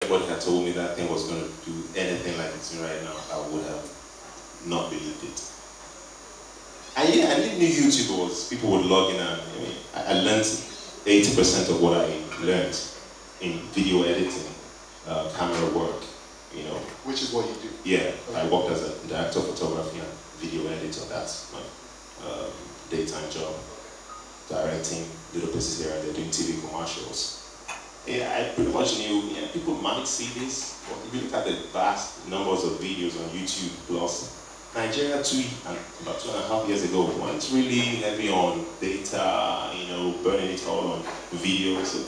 anybody had told me that thing was going to do anything like it's doing right now, I would have not believed it. And yeah, I didn't know YouTube was, people would log in and I learned 80% of what I learned in video editing, camera work, you know. Which is what you do? Yeah, okay. I worked as a director of photography and video editor. That's my daytime job. Directing little pieces here and there, doing TV commercials. Yeah, I pretty much knew, people might see this, but if you look at the vast numbers of videos on YouTube plus, Nigeria about 2.5 years ago went really heavy on data, burning it all on video. So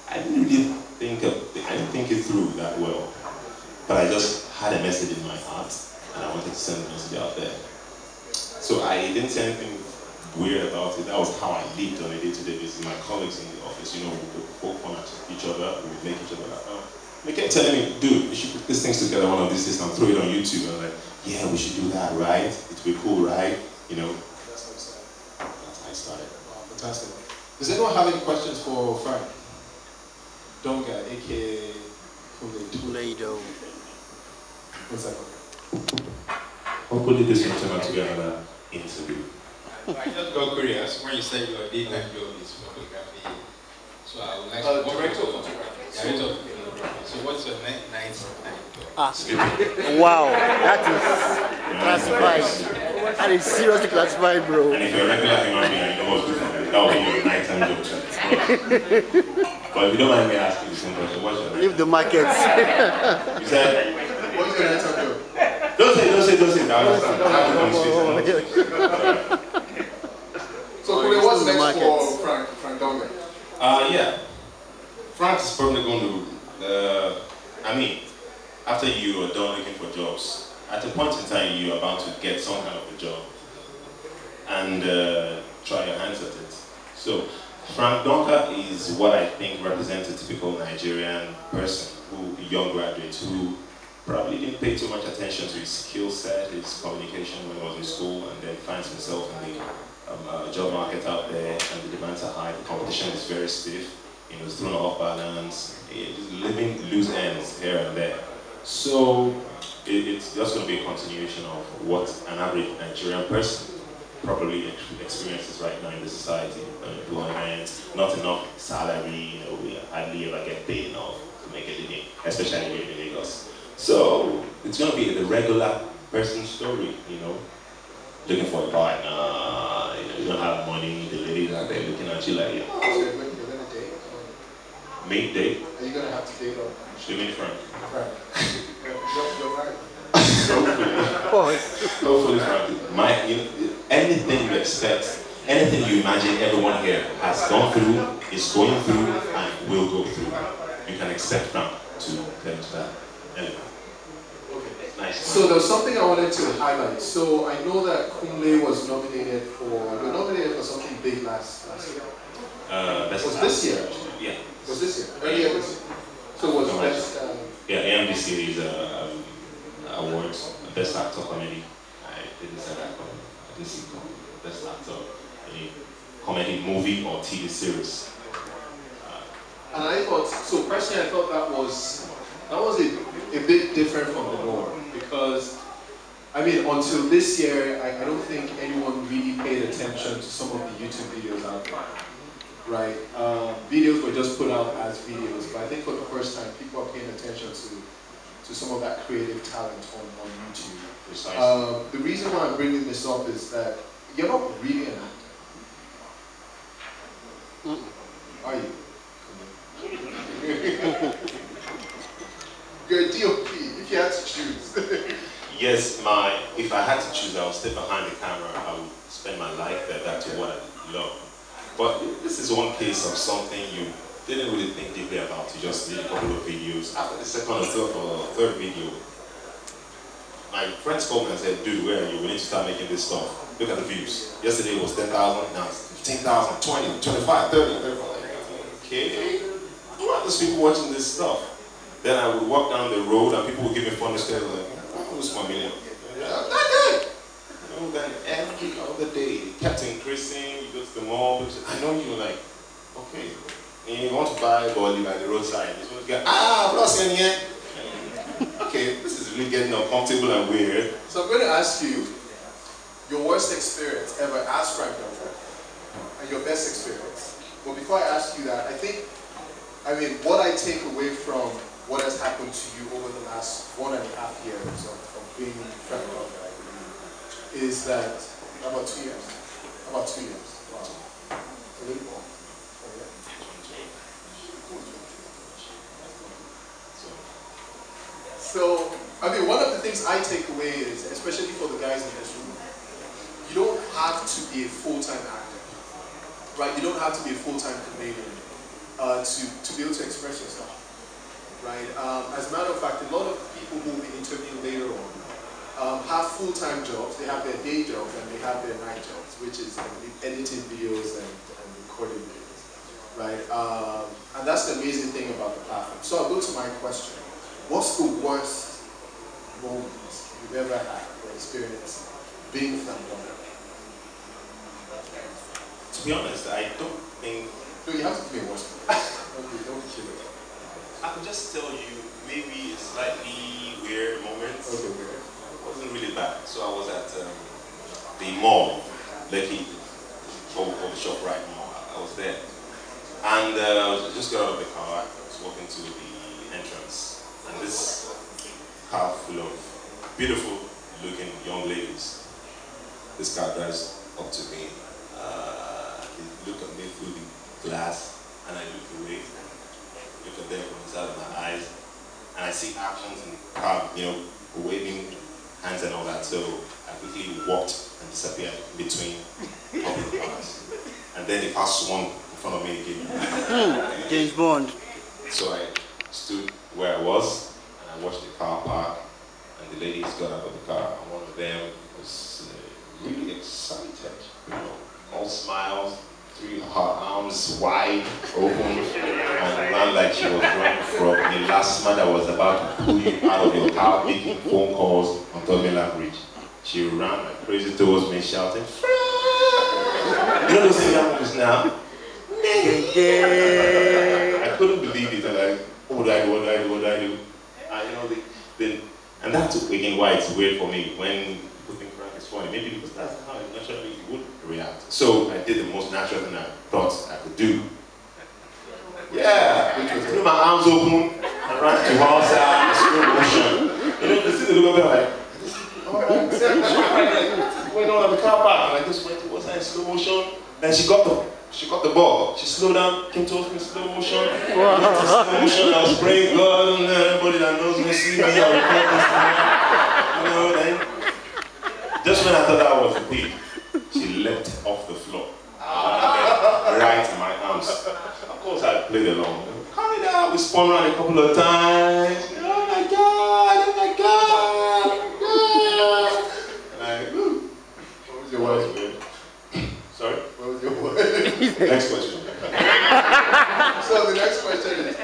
I didn't really think it through that well. But I just had a message in my heart and I wanted to send the message out there. So I didn't say anything weird about it. That was how I lived on a day-to-day basis. My colleagues in the office, we would poke fun at each other, we would make each other laugh. They kept telling me, dude, we should put these things together one of these days and throw it on YouTube. And I'm like, yeah, we should do that, right? It'd be cool, right? That's how you started. That's how I started. Wow, fantastic. Does anyone have any questions for Frank? Dunga, aka Kool-Aid. One second. Hopefully this will turn out to be another interview. I just got curious when you said your daytime job is photography. So I would like to director of photography. Director of photography. So what's your night job? Wow, that is classified. That is seriously classified, bro. And if you're a regular human being, you know what's good, that will be your nighttime job. But if you don't mind me asking the same question, what's your Leave the markets. You said, what's your nighttime job? Don't say. I understand. So, what's next for Frank Dunga? Yeah. Frank is probably going to, after you are done looking for jobs, at a point in time you are bound to get some kind of a job and try your hands at it. So, Frank Dunga is what I think represents a typical Nigerian person, a young graduate who probably didn't pay too much attention to his skill set, his communication when he was in school, and then finds himself in the job market out there, and the demands are high, the competition is very stiff, he's thrown off balance, he's living loose ends here and there. So it's just going to be a continuation of what an average Nigerian person probably experiences right now in the society. Unemployment, not enough salary, we hardly ever get paid enough to make a living, especially here in Lagos. So it's going to be the regular person story, looking for a partner, you don't have money, the ladies out there looking at you like, So you're going to date? Me date? Are you going to have to date or? You mean Frank? Frank. You're right. Hopefully Frank. Anything you expect, anything you imagine everyone here has gone through, is going through, and will go through. You can expect Frank to claim that. Anyway. Nice. So there's something I wanted to highlight. So I know that Kunle was nominated for something big last year. Was this year? Yeah. Was this year? Earlier this year. So was best? AMD series awards, best actor comedy. I didn't say that. I didn't see best actor any comedy movie or TV series. And I thought, so personally, I thought that was a bit different from the norm, because until this year, I don't think anyone really paid attention to some of the YouTube videos out there, right? Videos were just put out as videos, but I think for the first time, people are paying attention to some of that creative talent on YouTube. The reason why I'm bringing this up is that you're not really an actor. Are you? You're a DOP, if you had to choose. Yes, if I had to choose, I would stay behind the camera. I would spend my life there. That's what I love. But this is one case of something you didn't really think deeply about. You just did a couple of videos. After the second or third video, my friends called me and said, dude, where are you? We need to start making this stuff. Look at the views. Yesterday it was 10,000, now it's 15,000, 20, 25, 30. Okay, who are those people watching this stuff? Then I would walk down the road and people would give me funny stories like, who's my million? Not good. Then every other day it kept increasing. You go to the mall, I know you're like, okay, You want to buy body by the roadside. You want to get, plus in here. Okay, this is really getting uncomfortable and weird. So I'm going to ask you your worst experience ever as Frank Dunga and your best experience. But before I ask you that, I mean, what I take away from what has happened to you over the last 1.5 years of being Frank Dunga, I believe, is that about 2 years. About 2 years. Wow. A little more. Oh, yeah. So, I mean, one of the things I take away is, especially for the guys in this room, you don't have to be a full-time actor, right? You don't have to be a full-time comedian to be able to express yourself, right? As a matter of fact, a lot of people who will be interviewing later on have full-time jobs. They have their day jobs and they have their night jobs, which is editing videos and recording videos, right? And that's the amazing thing about the platform. So I'll go to my question. What's the worst moment you've ever had or experienced being Frank Dunga? To be honest, I don't think... No, you have to be a worst moment. Don't kill it. I could just tell you maybe a slightly weird moment. Okay, weird. It wasn't really bad. So I was at the mall, Lekki, over the shop right now. I was there. And I just got out of the car. I was walking to the entrance. And this car full of beautiful looking young ladies. This car drives up to me. They look at me through the glass and I look away. Look at them from inside of my eyes. And I see actions in the car, you know, waving hands and all that. So I quickly walked and disappeared in between a couple of cars. And then the car swung in front of me again. James Bond. So I stood where I was, and I watched the car park, and the ladies got out of the car, and one of them was really excited, you know, all smiles, threw her arms wide open, and ran like she was running from a last man that was about to pull you out of your car, making phone calls on Tobin Bridge. She ran like crazy towards me, shouting, "Frank!" You know those young now? I couldn't believe it, and like, what do I do, what do I do, what do I do? And you know, and that's again why it's weird for me when people think Frank is funny, maybe because that's how naturally you would react. So I did the most natural thing I thought I could do. Yeah, which was threw my arms open and ran to one side in slow motion. You know, you see the look of it like, alright, going on at the car park, and I just went towards her in slow motion, and she got the ball. She slowed down, came towards me in slow motion. Wow. Slow motion, I was praying God, and everybody that knows me see me, I'll record this tonight. You know, then just when I thought that was the peak, she leapt off the floor. Right in my arms. Of course I played along. Carried out, we spun around a couple of times. Oh my God, oh my God, oh my God. And I, woo. What was your worst word? Sorry? What was your word? Next question. So the next question is,